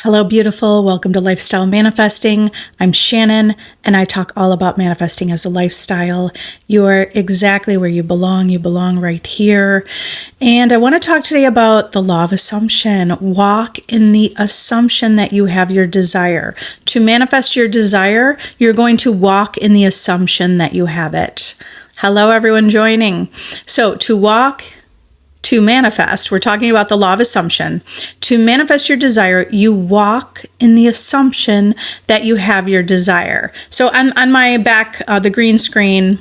Hello, beautiful. Welcome to Lifestyle Manifesting. I'm Shannon, and I talk all about manifesting as a lifestyle. You are exactly where you belong. You belong right here. And I want to talk today about the law of assumption. Walk in the assumption that you have your desire. To manifest your desire, you're going to walk in the assumption that you have it. Hello, everyone joining. So to manifest, we're talking about the law of assumption. To manifest your desire, you walk in the assumption that you have your desire. So on my back, the green screen,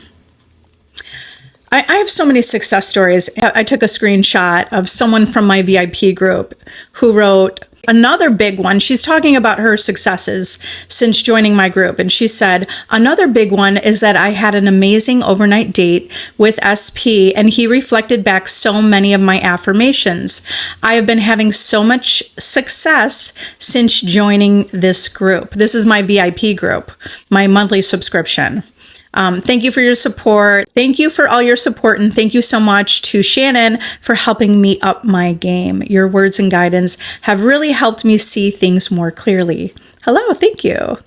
I have so many success stories. I took a screenshot of someone from my VIP group who wrote another big one. She's talking about her successes since joining my group. And she said, another big one is that I had an amazing overnight date with SP, and he reflected back so many of my affirmations. I have been having so much success since joining this group. This is my VIP group, my monthly subscription. Thank you for your support. Thank you for all your support. And thank you so much to Shannon for helping me up my game. Your words and guidance have really helped me see things more clearly. Hello. Thank you.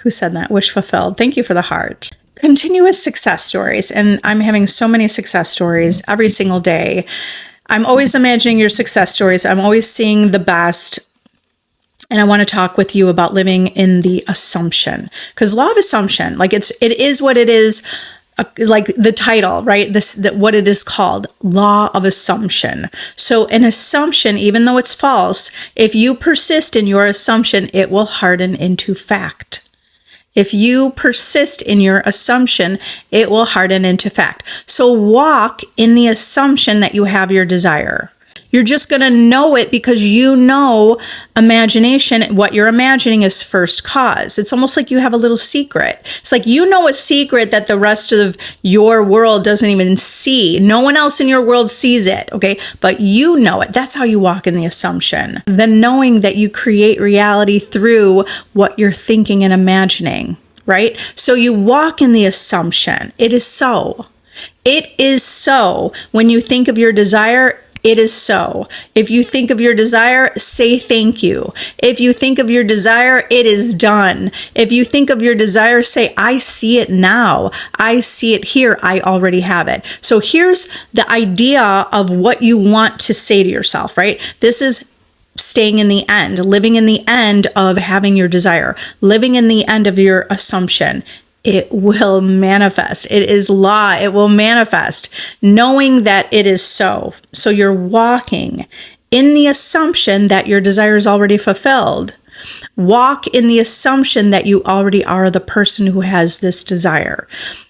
Who said that? Wish fulfilled. Thank you for the heart. Continuous success stories. And I'm having so many success stories every single day. I'm always imagining your success stories. I'm always seeing the best. And I want to talk with you about living in the assumption, because law of assumption, like it is what it is, like the title, right? What it is called, law of assumption. So an assumption, even though it's false, if you persist in your assumption, it will harden into fact. If you persist in your assumption, it will harden into fact. So walk in the assumption that you have your desire. You're just going to know it because you know imagination. What you're imagining is first cause. It's almost like you have a little secret. It's like you know a secret that the rest of your world doesn't even see. No one else in your world sees it, okay? But you know it. That's how you walk in the assumption. The knowing that you create reality through what you're thinking and imagining, right? So you walk in the assumption. It is so. It is so. When you think of your desire, it is so. If you think of your desire, say thank you. If you think of your desire, it is done. If you think of your desire, say, I see it now. I see it here. I already have it. So here's the idea of what you want to say to yourself, right? This is staying in the end, living in the end of having your desire, living in the end of your assumption. It will manifest. It is law. It will manifest, knowing that it is so. So you're walking in the assumption that your desire is already fulfilled. Walk in the assumption that you already are the person who has this desire.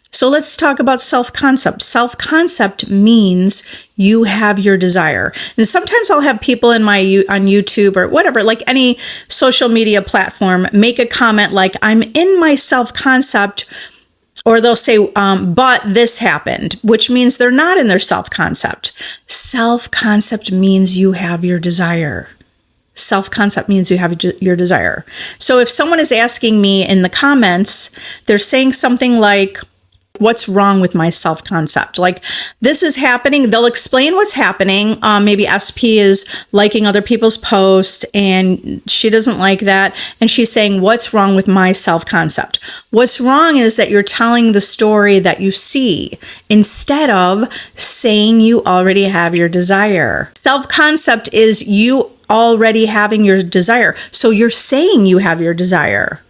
So let's talk about self-concept. Self-concept means you have your desire. And sometimes I'll have people on YouTube or whatever, like any social media platform, make a comment like, I'm in my self-concept, or they'll say, but this happened, which means they're not in their self-concept. Self-concept means you have your desire. Self-concept means you have your desire. So if someone is asking me in the comments, they're saying something like, what's wrong with my self-concept? Like, this is happening. They'll explain what's happening. Maybe SP is liking other people's posts and she doesn't like that. And she's saying, what's wrong with my self-concept? What's wrong is that you're telling the story that you see instead of saying you already have your desire. Self-concept is you already having your desire. So you're saying you have your desire.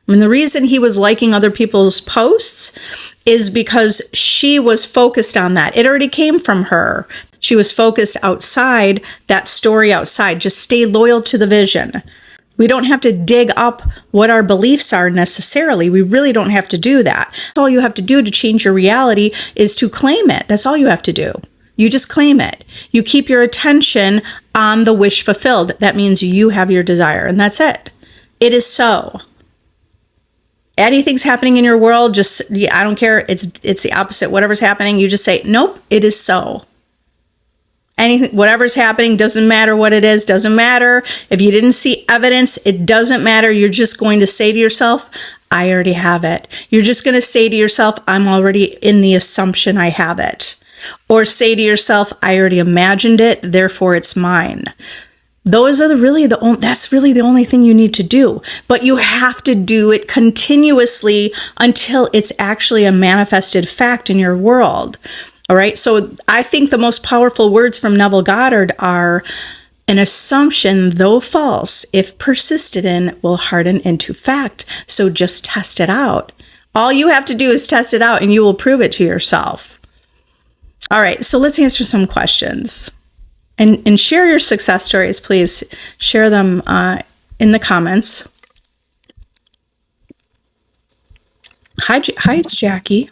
And the reason he was liking other people's posts is because she was focused on that. It already came from her. She was focused outside, that story outside. Just stay loyal to the vision. We don't have to dig up what our beliefs are necessarily. We really don't have to do that. All you have to do to change your reality is to claim it. That's all you have to do. You just claim it. You keep your attention on the wish fulfilled. That means you have your desire, and that's it. It is so. Anything's happening in your world, I don't care. It's the opposite. Whatever's happening, you just say, nope, it is so. Whatever's happening, doesn't matter what it is, doesn't matter. If you didn't see evidence, it doesn't matter. You're just going to say to yourself, I already have it. You're just going to say to yourself, I'm already in the assumption I have it. Or say to yourself, I already imagined it, therefore it's mine. Those are that's really the only thing you need to do. But you have to do it continuously until it's actually a manifested fact in your world. All right. So I think the most powerful words from Neville Goddard are: an assumption, though false, if persisted in, will harden into fact. So just test it out. All you have to do is test it out and you will prove it to yourself. All right. So let's answer some questions. And share your success stories, please. Share them in the comments. Hi, it's Jackie.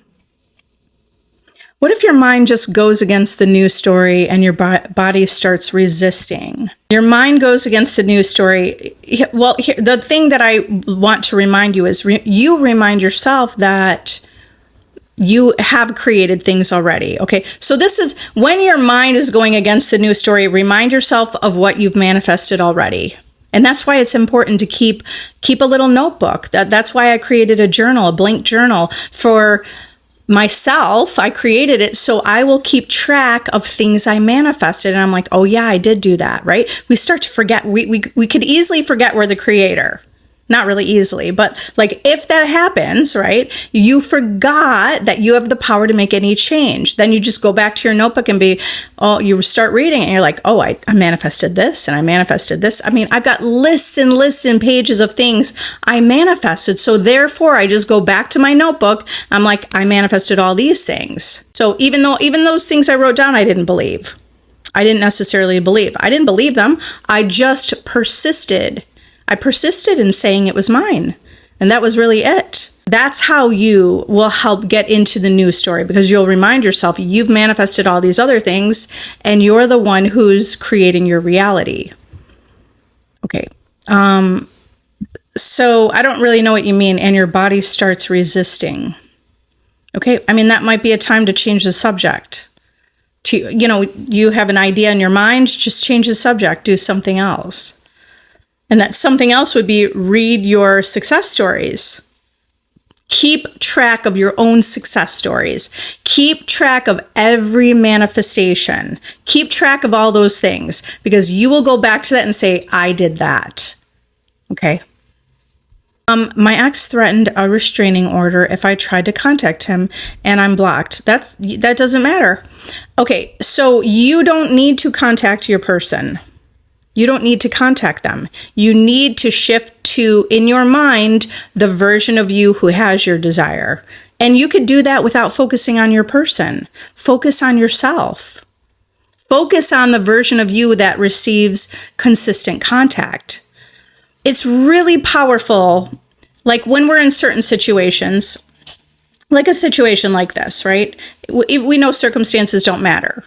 What if your mind just goes against the news story and your body starts resisting? Your mind goes against the news story. Well, the thing that I want to remind you is you remind yourself that you have created things already. Okay. So this is when your mind is going against the news story, remind yourself of what you've manifested already. And that's why it's important to keep a little notebook. That's why I created a journal, a blank journal for myself. I created it so I will keep track of things I manifested. And I'm like, oh yeah, I did do that, right? We start to forget. We could easily forget we're the creator. Not really easily, but like if that happens, right, you forgot that you have the power to make any change. Then you just go back to your notebook and you start reading and you're like, oh, I manifested this and I manifested this. I mean, I've got lists and lists and pages of things I manifested. So therefore, I just go back to my notebook. I'm like, I manifested all these things. So even those things I wrote down, I didn't believe. I didn't necessarily believe. I didn't believe them. I just persisted. I persisted in saying it was mine. And that was really it. That's how you will help get into the news story, because you'll remind yourself you've manifested all these other things and you're the one who's creating your reality. Okay. So I don't really know what you mean. And your body starts resisting. Okay. I mean, that might be a time to change the subject. You have an idea in your mind, just change the subject, do something else. And that something else would be read your success stories. Keep track of your own success stories. Keep track of every manifestation. Keep track of all those things, because you will go back to that and say, I did that. Okay. My ex threatened a restraining order if I tried to contact him and I'm blocked. That doesn't matter. Okay. So you don't need to contact your person. You don't need to contact them. You need to shift to, in your mind, the version of you who has your desire. And you could do that without focusing on your person. Focus on yourself. Focus on the version of you that receives consistent contact. It's really powerful. Like when we're in certain situations, like a situation like this, right? We know circumstances don't matter.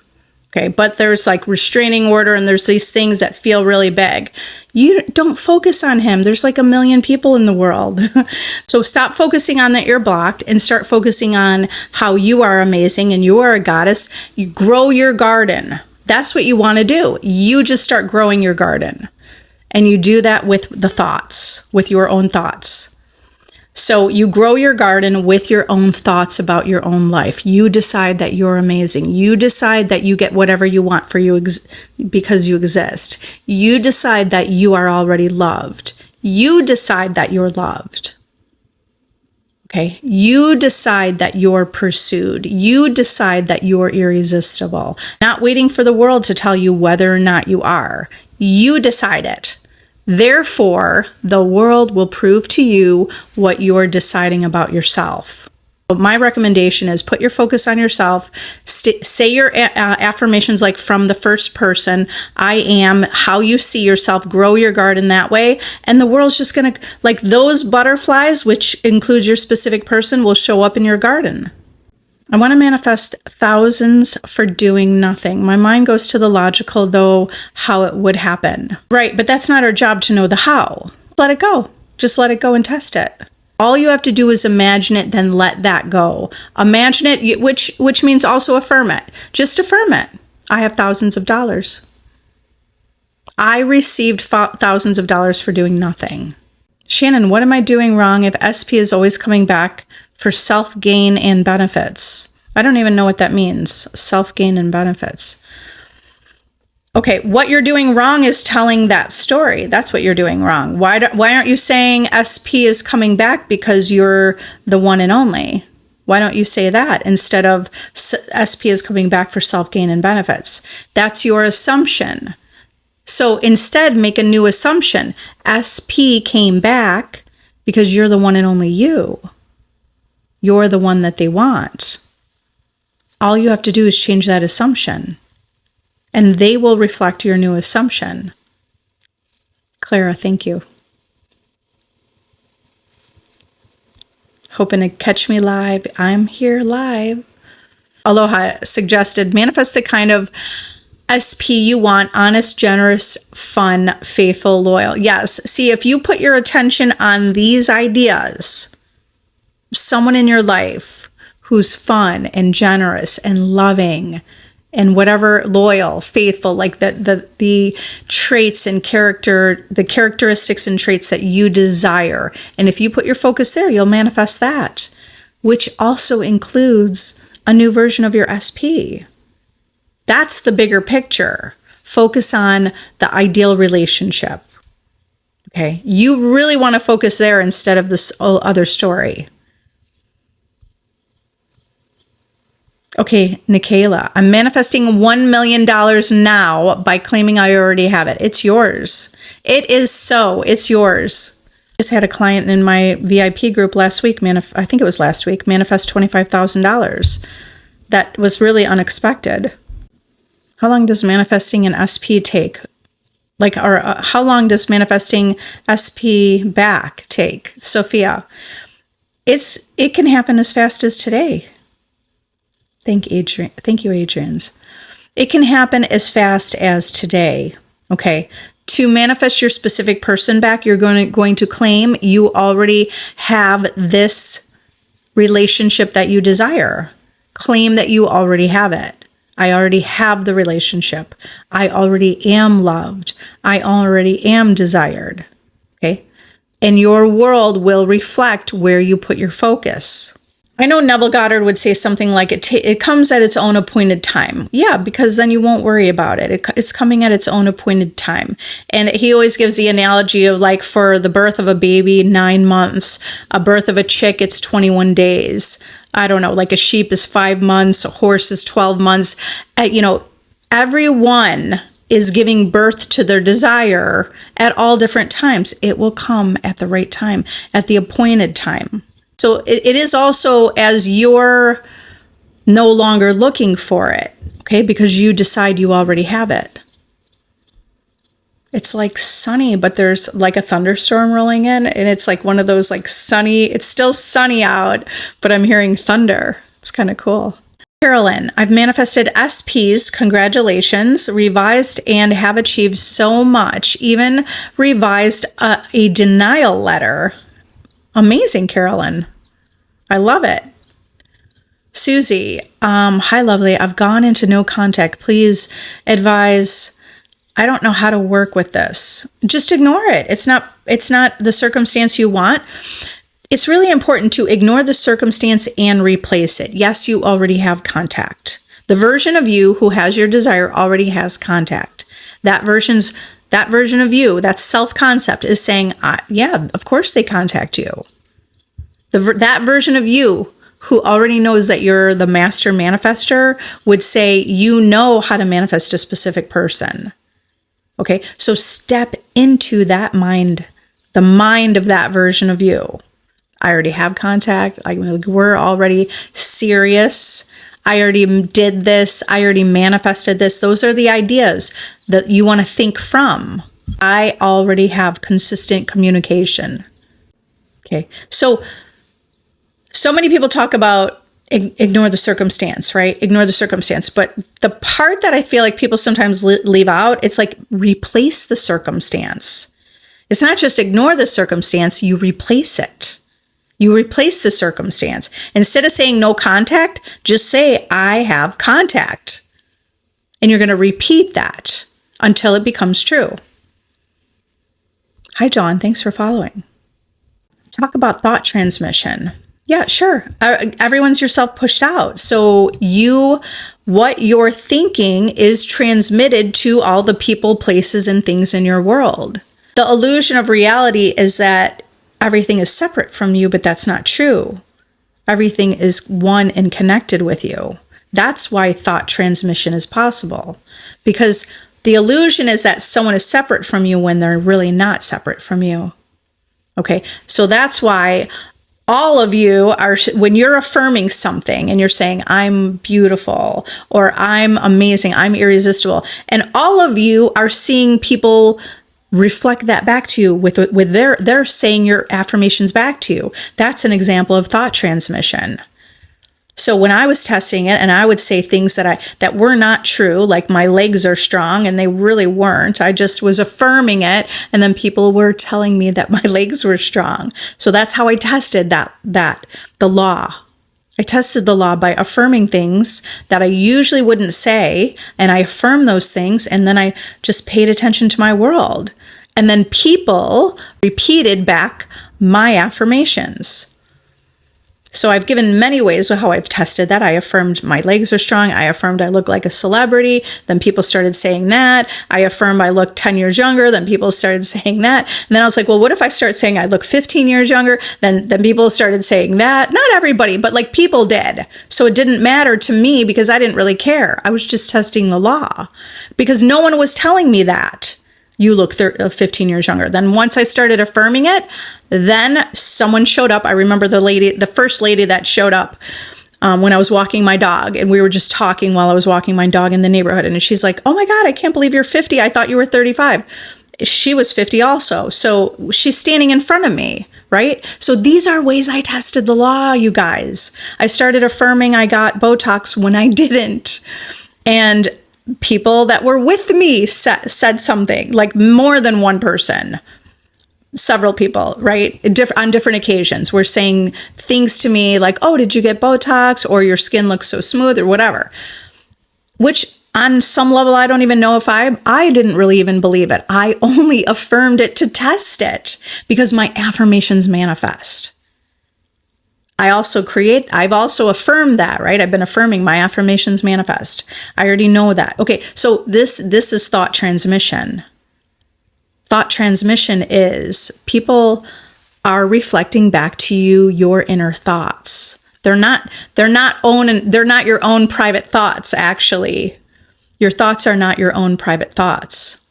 Okay, but there's like restraining order and there's these things that feel really big. You don't focus on him. There's like a million people in the world. So stop focusing on that you're blocked and start focusing on how you are amazing and you are a goddess. You grow your garden. That's what you want to do. You just start growing your garden. And you do that with the thoughts, with your own thoughts. So you grow your garden with your own thoughts about your own life. You decide that you're amazing. You decide that you get whatever you want for you because you exist. You decide that you are already loved. You decide that you're loved. Okay. You decide that you're pursued. You decide that you're irresistible. Not waiting for the world to tell you whether or not you are. You decide it. Therefore, the world will prove to you what you're deciding about yourself. So my recommendation is put your focus on yourself. Say your affirmations like from the first person. I am, how you see yourself. Grow your garden that way. And the world's just going to, like those butterflies, which includes your specific person, will show up in your garden. I want to manifest thousands for doing nothing. My mind goes to the logical, though, how it would happen. Right, but that's not our job to know the how. Let it go. Just let it go and test it. All you have to do is imagine it, then let that go. Imagine it, which means also affirm it. Just affirm it. I have thousands of dollars. I received thousands of dollars for doing nothing. Shannon, what am I doing wrong if SP is always coming back for self-gain and benefits? I don't even know what that means. Self-gain and benefits. Okay, what you're doing wrong is telling that story. That's what you're doing wrong. Why aren't you saying SP is coming back because you're the one and only? Why don't you say that instead of SP is coming back for self-gain and benefits? That's your assumption. So instead, make a new assumption. SP came back because you're the one and only you. You're the one that they want. All you have to do is change that assumption, and they will reflect your new assumption. Clara, thank you. Hoping to catch me live. I'm here live. Aloha suggested, manifest the kind of SP you want: honest, generous, fun, faithful, loyal. Yes. See, if you put your attention on these ideas, someone in your life who's fun and generous and loving and whatever, loyal, faithful, like the traits and character, the characteristics and traits that you desire. And if you put your focus there, you'll manifest that, which also includes a new version of your SP. That's the bigger picture. Focus on the ideal relationship. Okay. You really want to focus there instead of this other story. Okay, Nikayla, I'm manifesting $1 million now by claiming I already have it. It's yours. It is so. It's yours. I just had a client in my VIP group last week, I think it was last week, manifest $25,000. That was really unexpected. How long does manifesting an SP take? How long does manifesting SP back take? Sophia, it can happen as fast as today. Thank you, Adrian's. It can happen as fast as today. Okay. To manifest your specific person back, you're going to claim you already have this relationship that you desire. Claim that you already have it. I already have the relationship. I already am loved. I already am desired. Okay. And your world will reflect where you put your focus. I know Neville Goddard would say something like it comes at its own appointed time. Yeah, because then you won't worry about it. It's coming at its own appointed time. And he always gives the analogy of, like, for the birth of a baby, 9 months, a birth of a chick, it's 21 days. I don't know, like a sheep is 5 months, a horse is 12 months. Everyone is giving birth to their desire at all different times. It will come at the right time, at the appointed time. So it is also as you're no longer looking for it, okay, because you decide you already have it. It's like sunny, but there's like a thunderstorm rolling in, and it's like one of those like sunny, it's still sunny out, but I'm hearing thunder. It's kind of cool. Carolyn, I've manifested SPs, congratulations, revised and have achieved so much, even revised a denial letter. Amazing, Carolyn. I love it. Susie, hi, lovely. I've gone into no contact. Please advise. I don't know how to work with this. Just ignore it. It's not the circumstance you want. It's really important to ignore the circumstance and replace it. Yes, you already have contact. The version of you who has your desire already has contact. That version of you, that self-concept, is saying, yeah, of course they contact you. That version of you who already knows that you're the master manifester would say, you know how to manifest a specific person. Okay, so step into that mind, the mind of that version of you. I already have contact. We're already serious. I already did this. I already manifested this. Those are the ideas that you want to think from. I already have consistent communication. Okay, so many people talk about ignore the circumstance, right? Ignore the circumstance. But the part that I feel like people sometimes leave out, it's like replace the circumstance. It's not just ignore the circumstance, you replace it. You replace the circumstance. Instead of saying no contact, just say, I have contact. And you're going to repeat that until it becomes true. Hi, John. Thanks for following. Talk about thought transmission. Yeah, sure. Everyone's your self-pushed out. So what you're thinking is transmitted to all the people, places, and things in your world. The illusion of reality is that everything is separate from you, but that's not true. Everything is one and connected with you. That's why thought transmission is possible. Because the illusion is that someone is separate from you when they're really not separate from you. Okay, so that's why all of you are, when you're affirming something and you're saying, I'm beautiful, or I'm amazing, I'm irresistible, and all of you are seeing people reflect that back to you with they're saying your affirmations back to you. That's an example of thought transmission. So when I was testing it and I would say things that were not true, like my legs are strong, and they really weren't. I just was affirming it, and then people were telling me that my legs were strong. So that's how I tested the law. I tested the law by affirming things that I usually wouldn't say, and I affirmed those things, and then I just paid attention to my world. And then people repeated back my affirmations. So I've given many ways of how I've tested that. I affirmed my legs are strong. I affirmed I look like a celebrity. Then people started saying that. I affirmed I look 10 years younger. Then people started saying that. And then I was like, well, what if I start saying I look 15 years younger? Then people started saying that. Not everybody, but like people did. So it didn't matter to me because I didn't really care. I was just testing the law because no one was telling me that. You look 15 years younger. Then once I started affirming it, then someone showed up. I remember the first lady that showed up when I was walking my dog, and we were just talking while I was walking my dog in the neighborhood. And she's like, oh my God, I can't believe you're 50. I thought you were 35. She was 50 also. So she's standing in front of me, right? So these are ways I tested the law, you guys. I started affirming I got Botox when I didn't. And people that were with me said something, like more than one person, several people, right? On different occasions were saying things to me like, oh, did you get Botox? Or your skin looks so smooth or whatever, which on some level, I don't even know if I didn't really even believe it. I only affirmed it to test it because my affirmations manifest. I've also affirmed that, right? I've been affirming my affirmations manifest. I already know that. Okay, so this is thought transmission. Thought transmission is people are reflecting back to you your inner thoughts. They're not your own private thoughts, actually. Your thoughts are not your own private thoughts.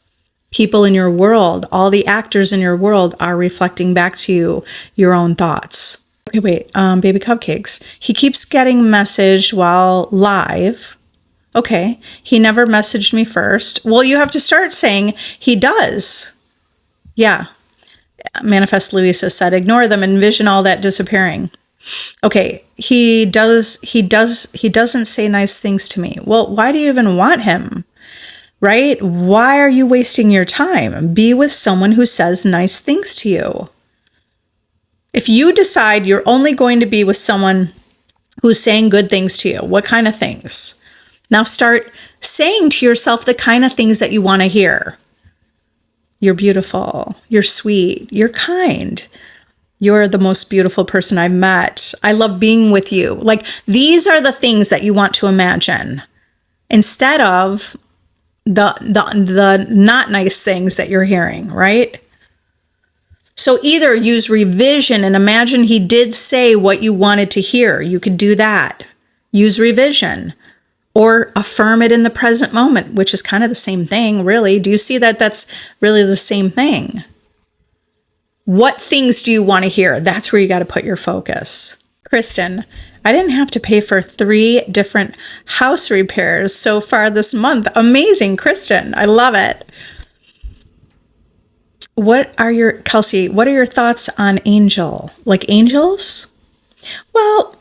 People in your world, all the actors in your world are reflecting back to you your own thoughts. Okay, wait, baby cupcakes. He keeps getting messaged while live. Okay, he never messaged me first. Well, you have to start saying he does. Yeah. Manifest Louisa said, ignore them, envision all that disappearing. Okay, he doesn't say nice things to me. Well, why do you even want him? Right? Why are you wasting your time? Be with someone who says nice things to you. If you decide you're only going to be with someone who's saying good things to you, what kind of things? Now start saying to yourself the kind of things that you want to hear. You're beautiful. You're sweet. You're kind. You're the most beautiful person I've met. I love being with you. Like, these are the things that you want to imagine instead of the not nice things that you're hearing, right? So either use revision and imagine he did say what you wanted to hear. You could do that. Use revision. Or affirm it in the present moment, which is kind of the same thing, really. Do you see that that's really the same thing? What things do you want to hear? That's where you got to put your focus. Kristen, I didn't have to pay for 3 different house repairs so far this month. Amazing, Kristen. I love it. Kelsey, what are your thoughts on angel? Like angels? Well,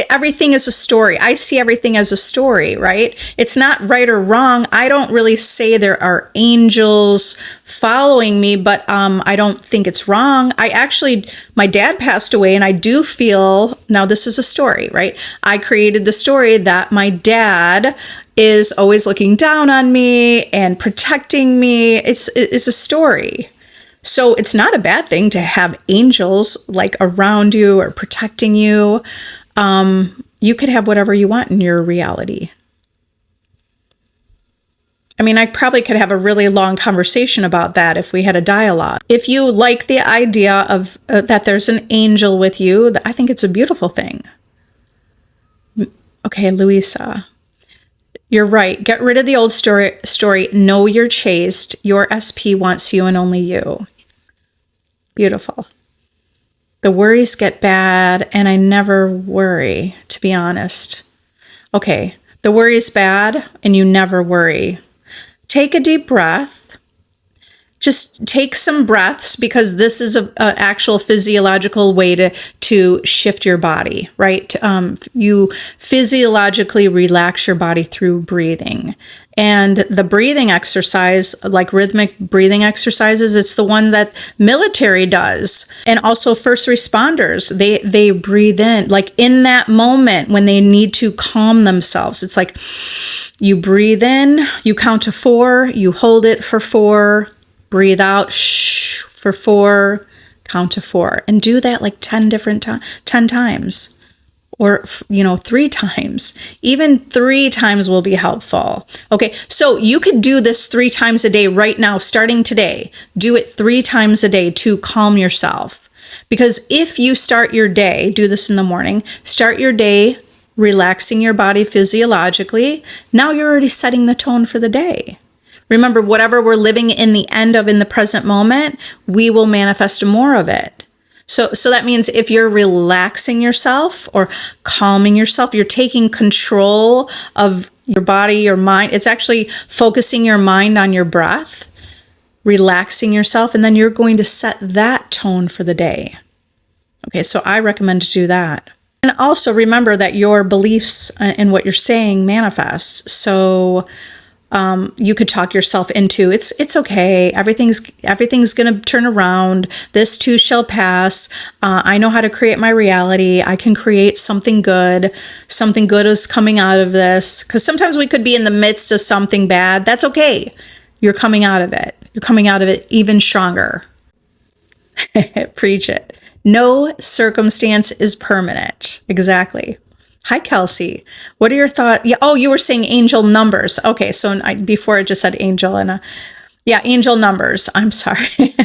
everything is a story. I see everything as a story, right? It's not right or wrong. I don't really say there are angels following me, but I don't think it's wrong. My dad passed away, and I do feel, now this is a story, right? I created the story that my dad is always looking down on me and protecting me. It's a story. So it's not a bad thing to have angels like around you or protecting you. You could have whatever you want in your reality. I mean, I probably could have a really long conversation about that if we had a dialogue. If you like the idea of that there's an angel with you, I think it's a beautiful thing. Okay, Louisa, you're right. Get rid of the old story. Know you're chaste. Your SP wants you and only you. Beautiful. The worries get bad, and I never worry, to be honest. Okay, the worry is bad, and you never worry. Take a deep breath. Just take some breaths, because this is an actual physiological way to shift your body, right? You physiologically relax your body through breathing. And the breathing exercise, like rhythmic breathing exercises, it's the one that military does. And also first responders, they breathe in, like in that moment when they need to calm themselves. It's like you breathe in, you count to 4, you hold it for 4, breathe out for 4, count to 4, and do that like 10 times. Or, 3 times. Even 3 times will be helpful. Okay, so you could do this 3 times a day right now, starting today. Do it 3 times a day to calm yourself. Because if you start your day, do this in the morning, start your day relaxing your body physiologically, now you're already setting the tone for the day. Remember, whatever we're living in the present moment, we will manifest more of it. So that means if you're relaxing yourself or calming yourself, you're taking control of your body, your mind. It's actually focusing your mind on your breath, relaxing yourself, and then you're going to set that tone for the day. Okay, so I recommend to do that. And also remember that your beliefs and what you're saying manifests. So you could talk yourself into it's okay. Everything's going to turn around. This too shall pass. I know how to create my reality. I can create something good. Something good is coming out of this. Because sometimes we could be in the midst of something bad. That's okay. You're coming out of it. You're coming out of it even stronger. Preach it. No circumstance is permanent. Exactly. Hi, Kelsey. What are your thoughts? Yeah. Oh, you were saying angel numbers. Okay. So before I just said angel angel numbers. I'm sorry.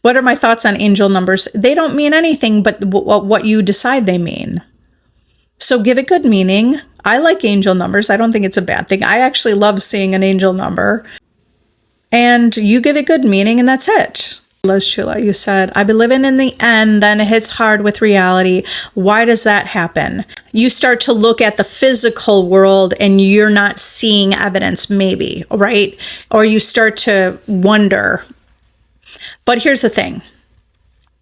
What are my thoughts on angel numbers? They don't mean anything but what you decide they mean. So give it good meaning. I like angel numbers. I don't think it's a bad thing. I actually love seeing an angel number. And you give it good meaning, and that's it. Les Chula, you said, I've been living in the end, then it hits hard with reality. Why does that happen? You start to look at the physical world and you're not seeing evidence, maybe, right? Or you start to wonder. But here's the thing.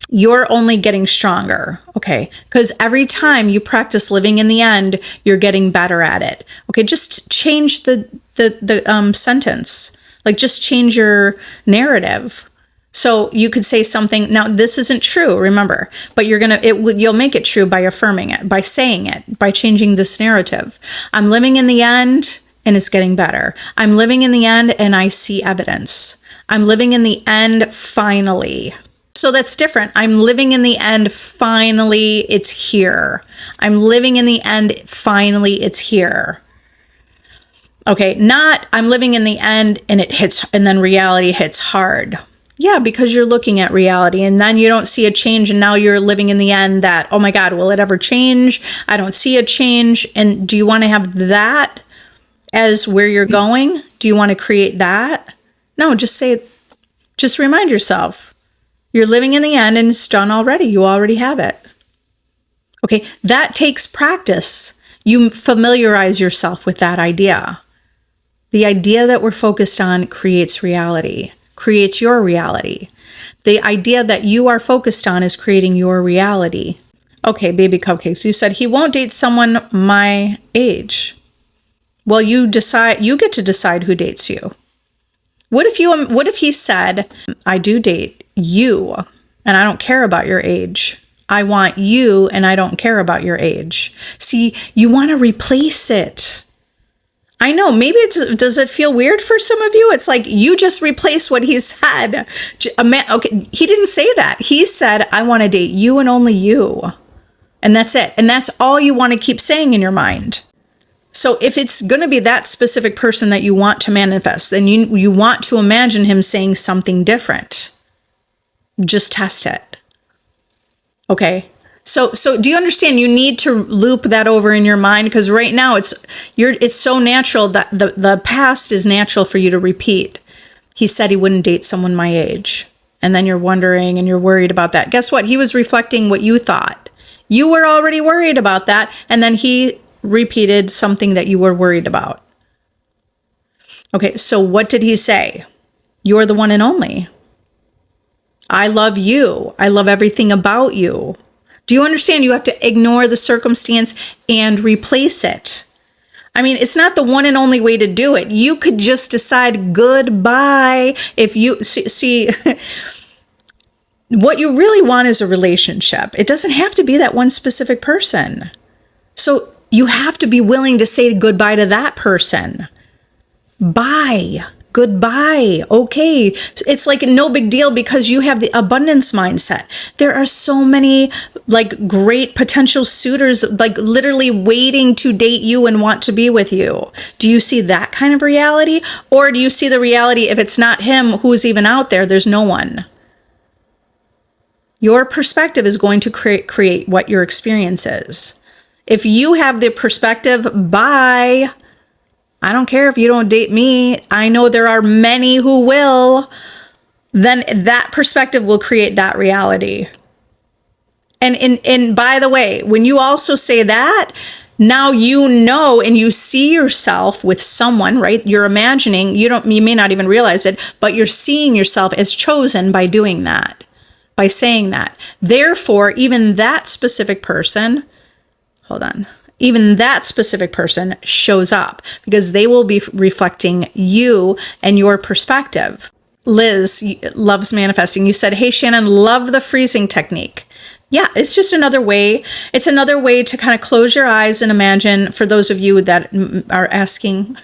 You're only getting stronger, okay? Because every time you practice living in the end, you're getting better at it. Okay, just change the sentence. Like, just change your narrative. So you could say something, now this isn't true, remember, but you'll make it true by affirming it, by saying it, by changing this narrative. I'm living in the end and it's getting better. I'm living in the end and I see evidence. I'm living in the end finally. So that's different. I'm living in the end finally, it's here. I'm living in the end finally, it's here. Okay, not I'm living in the end and it hits, and then reality hits hard. Yeah, because you're looking at reality and then you don't see a change, and now you're living in the end that, oh my God, will it ever change? I don't see a change. And do you want to have that as where you're going? Do you want to create that? No, just remind yourself, you're living in the end and it's done already. You already have it. Okay, that takes practice. You familiarize yourself with that idea. The idea that we're focused on creates reality. Creates your reality. The idea that you are focused on is creating your reality. Okay, baby cupcakes, you said he won't date someone my age. Well, you get to decide who dates you. What if he said, I do date you and I don't care about your age. I want you and I don't care about your age. See, you want to replace it. I know, maybe does it feel weird for some of you? It's like you just replaced what he said. Okay, he didn't say that. He said, I want to date you and only you. And that's it. And that's all you want to keep saying in your mind. So if it's going to be that specific person that you want to manifest, then you want to imagine him saying something different. Just test it. Okay? So do you understand? You need to loop that over in your mind, because right now it's so natural that the past is natural for you to repeat. He said he wouldn't date someone my age. And then you're wondering and you're worried about that. Guess what? He was reflecting what you thought. You were already worried about that. And then he repeated something that you were worried about. Okay, so what did he say? You're the one and only. I love you. I love everything about you. Do you understand? You have to ignore the circumstance and replace it. I mean, it's not the one and only way to do it. You could just decide goodbye. If you see what you really want is a relationship. It doesn't have to be that one specific person. So you have to be willing to say goodbye to that person. Bye. Goodbye. Okay. It's like no big deal because you have the abundance mindset. There are so many like great potential suitors, like literally waiting to date you and want to be with you. Do you see that kind of reality? Or do you see the reality, if it's not him who's even out there, there's no one? Your perspective is going to create what your experience is. If you have the perspective, bye. I don't care if you don't date me. I know there are many who will. Then that perspective will create that reality. And by the way, when you also say that, now you know and you see yourself with someone, right? You're imagining, you may not even realize it, but you're seeing yourself as chosen by doing that, by saying that. Therefore, even that specific person, even that specific person shows up because they will be reflecting you and your perspective. Liz loves manifesting. You said, hey, Shannon, love the freezing technique. Yeah, it's just another way. It's another way to kind of close your eyes and imagine, for those of you that are asking,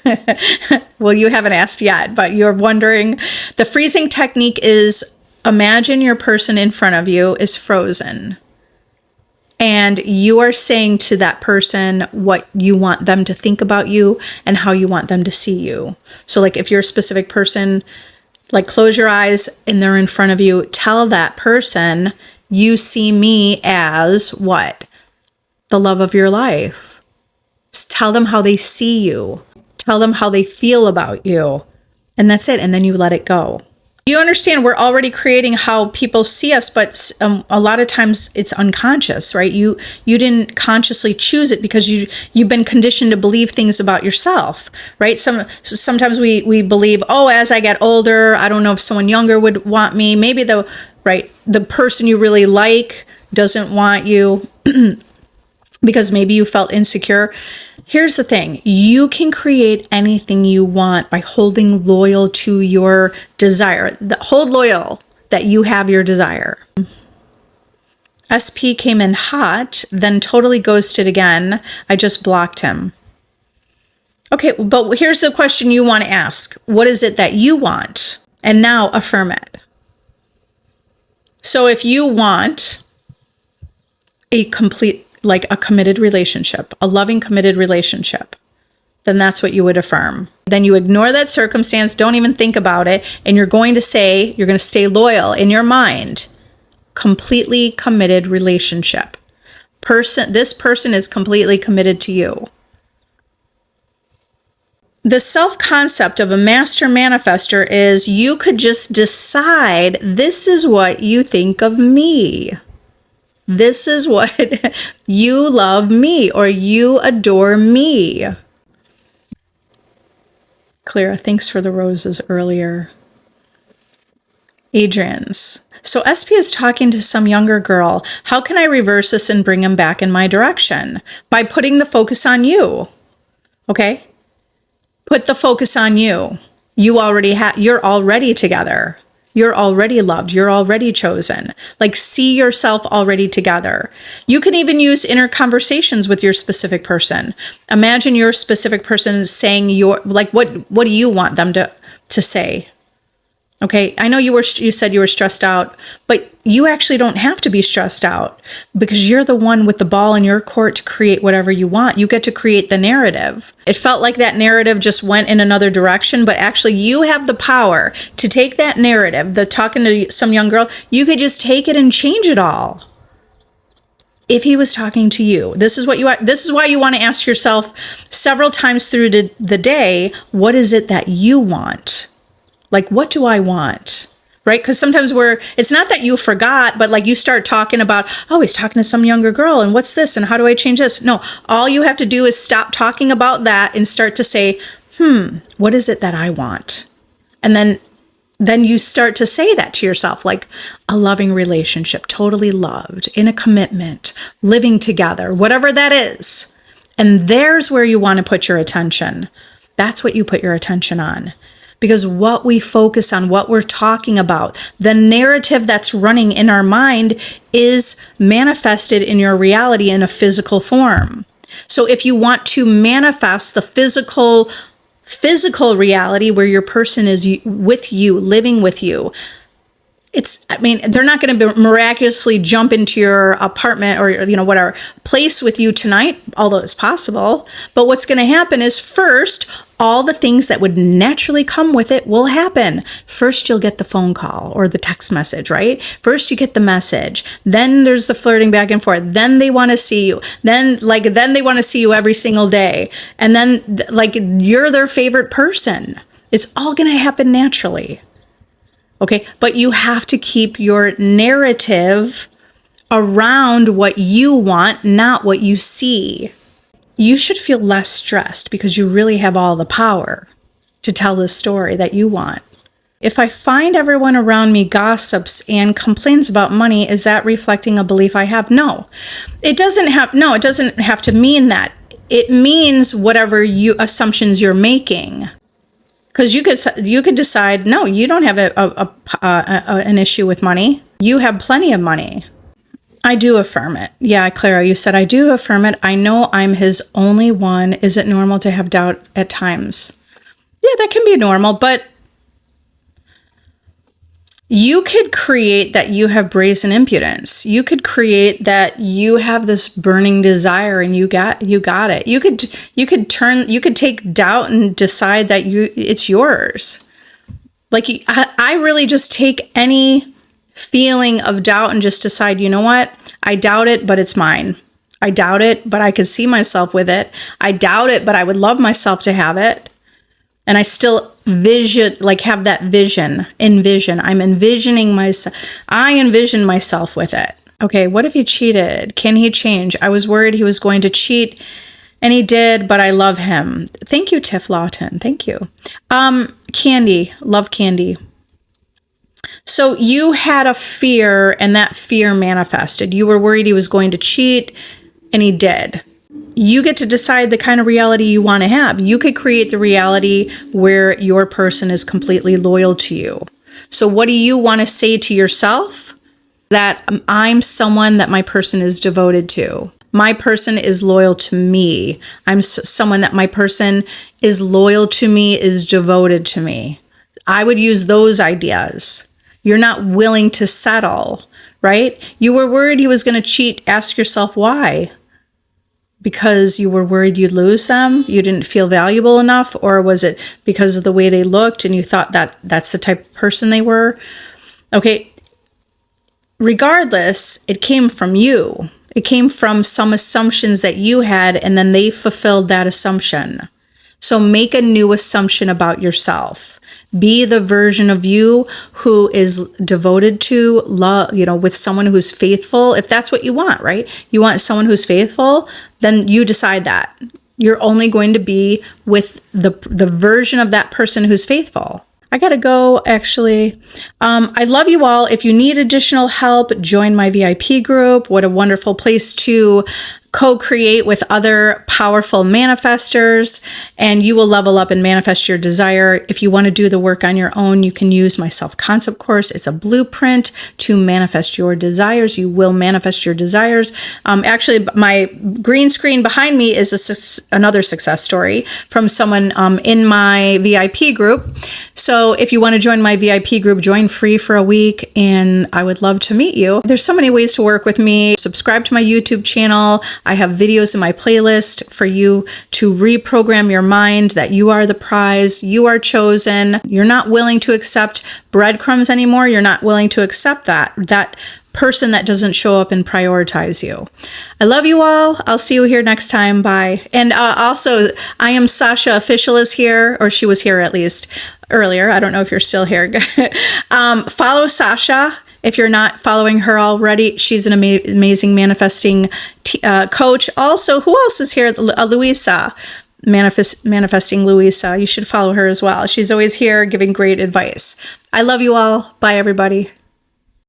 well, you haven't asked yet, but you're wondering, the freezing technique is imagine your person in front of you is frozen. And you are saying to that person what you want them to think about you and how you want them to see you. So like if you're a specific person, like close your eyes and they're in front of you, tell that person, you see me as what? The love of your life. Just tell them how they see you. Tell them how they feel about you. And that's it. And then you let it go. You understand we're already creating how people see us, but a lot of times it's unconscious, right? You didn't consciously choose it because you've been conditioned to believe things about yourself, right? Sometimes we believe, oh, as I get older, I don't know if someone younger would want me. Maybe the person you really like doesn't want you because maybe you felt insecure. Here's the thing. You can create anything you want by holding loyal to your desire. Hold loyal that you have your desire. SP came in hot, then totally ghosted again. I just blocked him. Okay, but here's the question you want to ask. What is it that you want? And now affirm it. So if you want a committed relationship, a loving, committed relationship, then that's what you would affirm. Then you ignore that circumstance, don't even think about it, and you're going to stay loyal in your mind. Completely committed relationship. This person is completely committed to you. The self-concept of a master manifester is you could just decide, this is what you think of me. This is what you love me or you adore me. Clara, thanks for the roses earlier. Adrian's. So SP is talking to some younger girl. How can I reverse this and bring him back in my direction? By putting the focus on you. Okay? Put the focus on you. You're already together. You're already loved. You're already chosen. Like, see yourself already together. You can even use inner conversations with your specific person. Imagine your specific person saying what do you want them to say? Okay, I know you said you were stressed out, but you actually don't have to be stressed out because you're the one with the ball in your court to create whatever you want. You get to create the narrative. It felt like that narrative just went in another direction, but actually you have the power to take that narrative, the talking to some young girl, you could just take it and change it all. If he was talking to you, this is why you want to ask yourself several times through the day, what is it that you want? Like, what do I want? Right? Because sometimes it's not that you forgot, but like you start talking about, oh, he's talking to some younger girl and what's this? And how do I change this? No, all you have to do is stop talking about that and start to say, what is it that I want? And then you start to say that to yourself, like a loving relationship, totally loved, in a commitment, living together, whatever that is. And there's where you want to put your attention. That's what you put your attention on. Because what we focus on, what we're talking about, the narrative that's running in our mind is manifested in your reality in a physical form. So if you want to manifest the physical reality where your person is with you, living with you, they're not going to miraculously jump into your apartment or, whatever place with you tonight, although it's possible. But what's going to happen is first, all the things that would naturally come with it will happen. First, you'll get the phone call or the text message, right? First, you get the message. Then there's the flirting back and forth. Then they want to see you. Then they want to see you every single day. And then you're their favorite person. It's all going to happen naturally. Okay, but you have to keep your narrative around what you want, not what you see. You should feel less stressed because you really have all the power to tell the story that you want. If I find everyone around me gossips and complains about money, is that reflecting a belief I have? No, it doesn't have to mean that. It means whatever assumptions you're making. Because you could decide, no, you don't have an issue with money. You have plenty of money. I do affirm it. Yeah, Clara, you said I do affirm it. I know I'm his only one. Is it normal to have doubt at times? Yeah, that can be normal, but you could create that you have brazen impudence. You could create that you have this burning desire and you got it. You could take doubt and decide that it's yours. Like I really just take any feeling of doubt and just decide, you know what? I doubt it, but it's mine. I doubt it, but I could see myself with it. I doubt it, but I would love myself to have it. And I still have that vision. I'm envisioning myself. I envision myself with it. Okay, what if he cheated? Can he change? I was worried he was going to cheat, and he did, but I love him. Thank you, Tiff Lawton. Thank you. Candy, love Candy. So you had a fear, and that fear manifested. You were worried he was going to cheat, and he did. You get to decide the kind of reality you want to have. You could create the reality where your person is completely loyal to you. So what do you want to say to yourself? That I'm someone that my person is devoted to. My person is loyal to me. I'm someone that my person is loyal to me, is devoted to me. I would use those ideas. You're not willing to settle, right? You were worried he was going to cheat. Ask yourself why. Because you were worried you'd lose them? You didn't feel valuable enough? Or was it because of the way they looked and you thought that that's the type of person they were? Okay, regardless, it came from you. It came from some assumptions that you had, and then they fulfilled that assumption. So make a new assumption about yourself. Be the version of you who is devoted to love, with someone who's faithful. If that's what you want, right? You want someone who's faithful, then you decide that. You're only going to be with the version of that person who's faithful. I gotta go, actually. I love you all. If you need additional help, join my VIP group. What a wonderful place to co-create with other powerful manifestors, and you will level up and manifest your desire. If you want to do the work on your own, you can use my self-concept course. It's a blueprint to manifest your desires. You will manifest your desires. Actually, my green screen behind me is another success story from someone in my VIP group. So if you want to join my VIP group, join free for a week, and I would love to meet you. There's so many ways to work with me. Subscribe to my YouTube channel. I have videos in my playlist for you to reprogram your mind that you are the prize, you are chosen. You're not willing to accept breadcrumbs anymore. You're not willing to accept that person that doesn't show up and prioritize you. I love you all. I'll see you here next time. Bye. And also, I Am Sasha Official is here, or she was here at least earlier. I don't know if you're still here. Follow Sasha. If you're not following her already, she's an amazing manifesting coach. Also, who else is here? Louisa, Manifesting Louisa. You should follow her as well. She's always here giving great advice. I love you all. Bye, everybody.